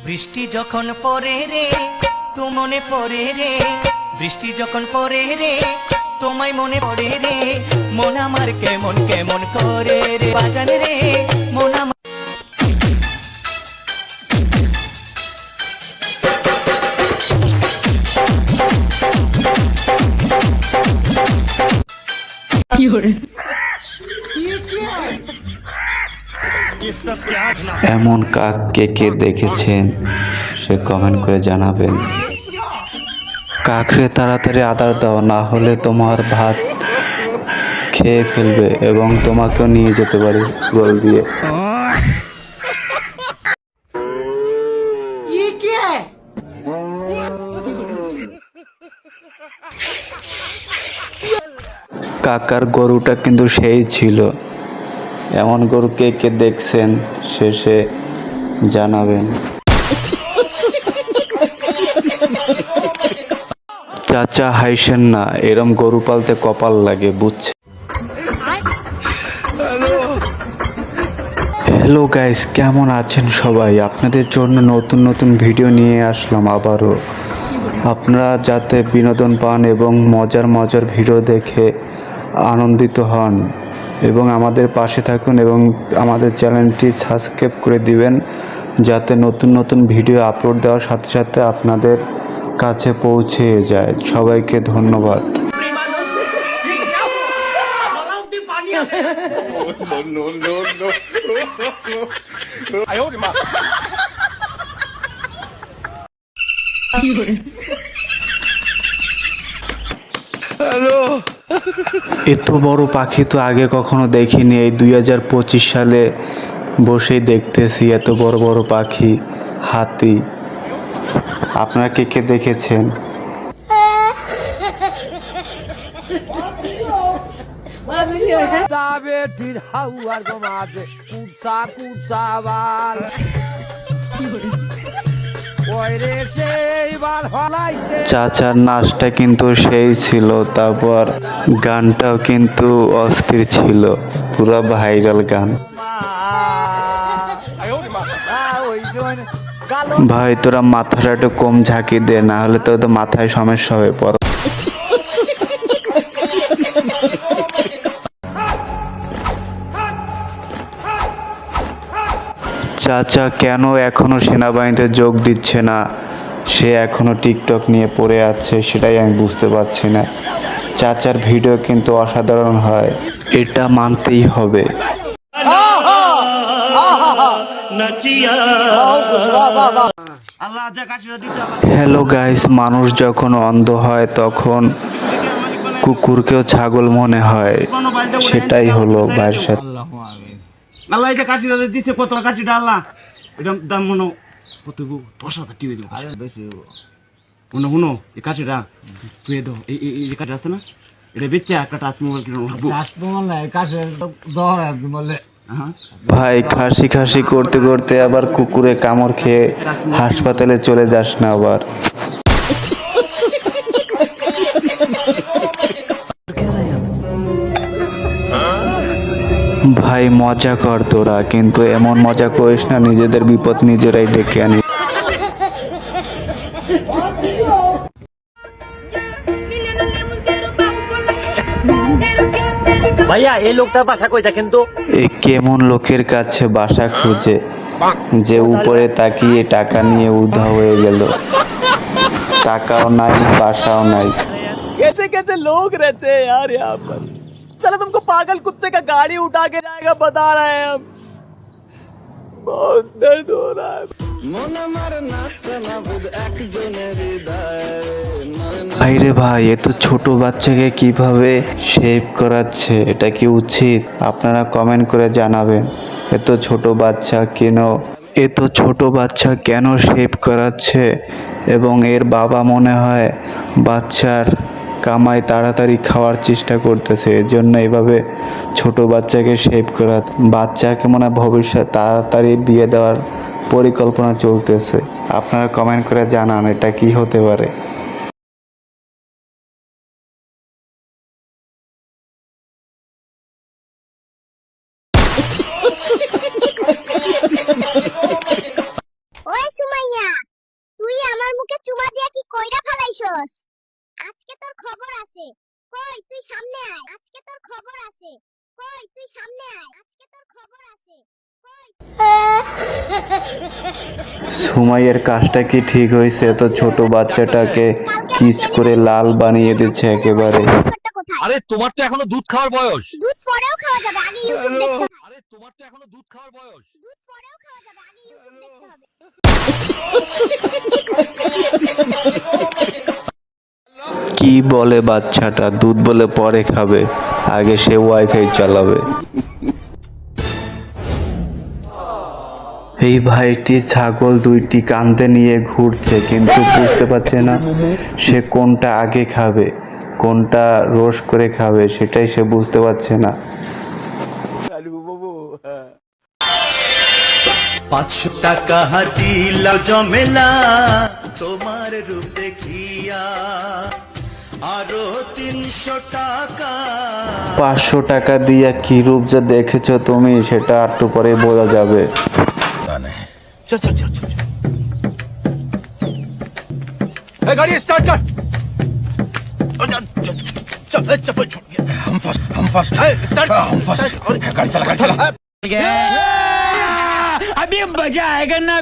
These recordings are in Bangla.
বৃষ্টি যখন পড়ে রে তো মনে পড়ে রে, বৃষ্টি যখন পড়ে রে তোমায় মনে পড়ে রে, মন আমার কেমন কেমন করে রে বাজান রে, মন আমার এমন কাক কে কে দেখেছেন সে কমেন্ট করে জানাবেন। কাকরে তাড়াতাড়ি আদার দাও, না হলে তোমার ভাত খেয়ে ফেলবে এবং তোমাকেও নিয়ে যেতে পারে গোল দিয়ে। কাকার গরুটা কিন্তু সেই ছিল। এমন গরু কে কে দেখছেন শেষে জানাবেন। চাচা হাইসেন না, এরম গরু পালতে কপাল লাগে বুঝছে। হ্যালো গাইস, কেমন আছেন সবাই? আপনাদের জন্য নতুন নতুন ভিডিও নিয়ে আসলাম আবারও। আপনারা যাতে বিনোদন পান এবং মজার মজার ভিডিও দেখে আনন্দিত হন এবং আমাদের পাশে থাকুন এবং আমাদের চ্যানেলটি সাবস্ক্রাইব করে দিবেন, যাতে নতুন নতুন ভিডিও আপলোড দেওয়ার সাথে সাথে আপনাদের কাছে পৌঁছে যায়। সবাইকে ধন্যবাদ। এত বড় পাখি তো আগে কখনো দেখিনি। এই 2025 সালে বসেই দেখতেছি এত বড় বড় পাখি, হাতি। আপনারা কে কে দেখেছেন? চাচার নাচটা কিন্তু সেই ছিল, তারপর গানটাও কিন্তু অস্থির ছিল, পুরো ভাইরাল গান। ভাই তোরা মাথাটা একটু কম ঝাঁকি দে, না হলে তো মাথায় সমস্যা হয়ে পড়ে। চাচা কেন এখনো সেনাবাহিনীতে যোগ দিচ্ছে না? সে এখনো টিকটক নিয়ে পড়ে আছে, সেটাই আমি বুঝতে পারছি না। চাচার ভিডিও কিন্তু অসাধারণ হয়, এটা মানতেই হবে। হ্যালো গাইস, মানুষ যখন অন্ধ হয় তখন কুকুরকেও ছাগল মনে হয়, সেটাই হলো ভাইয়ের সাথে। আল্লাহ এটা কাশিটা দিচ্ছে, কত কাশিটা আল্লাহ এটা দাম মনে কত 10,000 টিভি দেবো বেশি মনে শুনো। এই কাশিটা তুই দো, এই কাশি আছে না, এটা বেচে একটা টাচ মোবাইল কিনে বলে। ভাই খাসি খাসি করতে করতে আবার কুকুরে কামড় খেয়ে হাসপাতালে চলে যাস না আবার। ভাই মজা কর তোরা, কিন্তু এমন মজা করিস না নিজেদের বিপদ নিজেরাই ডেকে আনি। ভাইয়া এই লোকটার বাসা কই দেখেন তো? এই কেমন লোকের কাছে বাসা খুঁজে যে উপরে তাকিয়ে টাকা নিয়ে উধাও হয়ে গেল, টাকাও নাই বাসাও নাই। कैसे कैसे लोग रहते हैं यार यहाँ पर, साला तुमको पागल कुत्ते का गाड़ी उठा के जाएगा बता रहे हैं हम। बहुत दर्द हो रहा है। আরে ভাই, এত ছোট বাচ্চাকে কিভাবে শেভ করাচ্ছে, এটা কি উচিত? আপনারা কমেন্ট করে জানাবেন। এত ছোট বাচ্চা কেন শেভ করাচ্ছে? এবং এর বাবা মনে হয় বাচ্চার কামাই তাড়াতাড়ি খাওয়ার চেষ্টা করতেছে, এর জন্য এভাবে ছোট বাচ্চাকে শেভ করা। বাচ্চাকে মনে হয় ভবিষ্যৎ তাড়াতাড়ি বিয়ে দেওয়ার পরিকল্পনা চলতেছে। আপনারা কমেন্ট করে জানান এটা কি হতে পারে। ওই সুমাইয়া মিয়া, তুই আমার মুখে চুমা দিয়া কি কইরা ফেলাইছস? আজকে তোর খবর আছে। কই তুই সামনে আয়। আজকে তোর খবর আছে। কই তুই সামনে আয়। আজকে তোর খবর আছে। কই সুমাইয়ের কাজটা কি ঠিক হয়েছে? এত ছোট বাচ্চাটাকে কিস করে লাল বানিয়ে দিচ্ছে একেবারে। ব্যাপারটা কোথায়? আরে তোমার তো এখনো দুধ খাওয়ার বয়স। দুধ পরেও খাওয়া যাবে, আগে ইউটিউব দেখতে হবে। আরে তোমার তো এখনো দুধ খাওয়ার বয়স। দুধ পরেও খাওয়া যাবে, আগে ইউটিউব দেখতে হবে। কি বলে বাচ্চাটা? দুধ বলে পরে খাবে, আগে সে ওয়াইফাই চালাবে। এই ভাইটি ছাগল দুইটি কাঁধে নিয়ে ঘুরছে, কিন্তু বুঝতে পারছে না সে কোনটা আগে খাবে, কোনটা রোস্ট করে খাবে, সেটাই সে বুঝতে পারছে না। 500 টাকা দিলা জমেলা তোমার রূপ দেখিয়া, আরো 300 টাকা। 500 টাকা দিয়ে কি রূপ যে দেখেছো তুমি, সেটা একটু পরে বোঝা যাবে। चल चल चल चल ए, गाड़ी स्टार्ट कर। चल चप्पल छूट गया। हम फर्स्ट स्टार्ट हम फर्स्ट गाड़ी चला अभी मजा आएगा ना।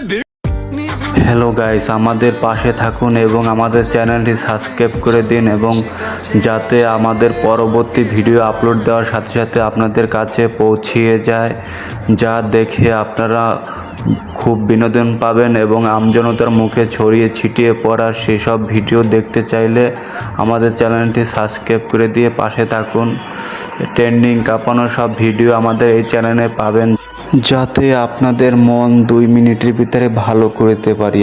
হ্যালো গাইস, আমাদের পাশে থাকুন এবং আমাদের চ্যানেলটি সাবস্ক্রাইব করে দিন, এবং যাতে আমাদের পরবর্তী ভিডিও আপলোড দেওয়ার সাথে সাথে আপনাদের কাছে পৌঁছিয়ে যায়, যা দেখে আপনারা খুব বিনোদন পাবেন এবং আমজনতার মুখে ছড়িয়ে ছিটিয়ে পড়া সেসব ভিডিও দেখতে চাইলে আমাদের চ্যানেলটি সাবস্ক্রাইব করে দিয়ে পাশে থাকুন। ট্রেন্ডিং কাঁপানো সব ভিডিও আমাদের এই চ্যানেলে পাবেন, যাতে আপনাদের মন 2 মিনিটের ভিতরে ভালো করতে পারি।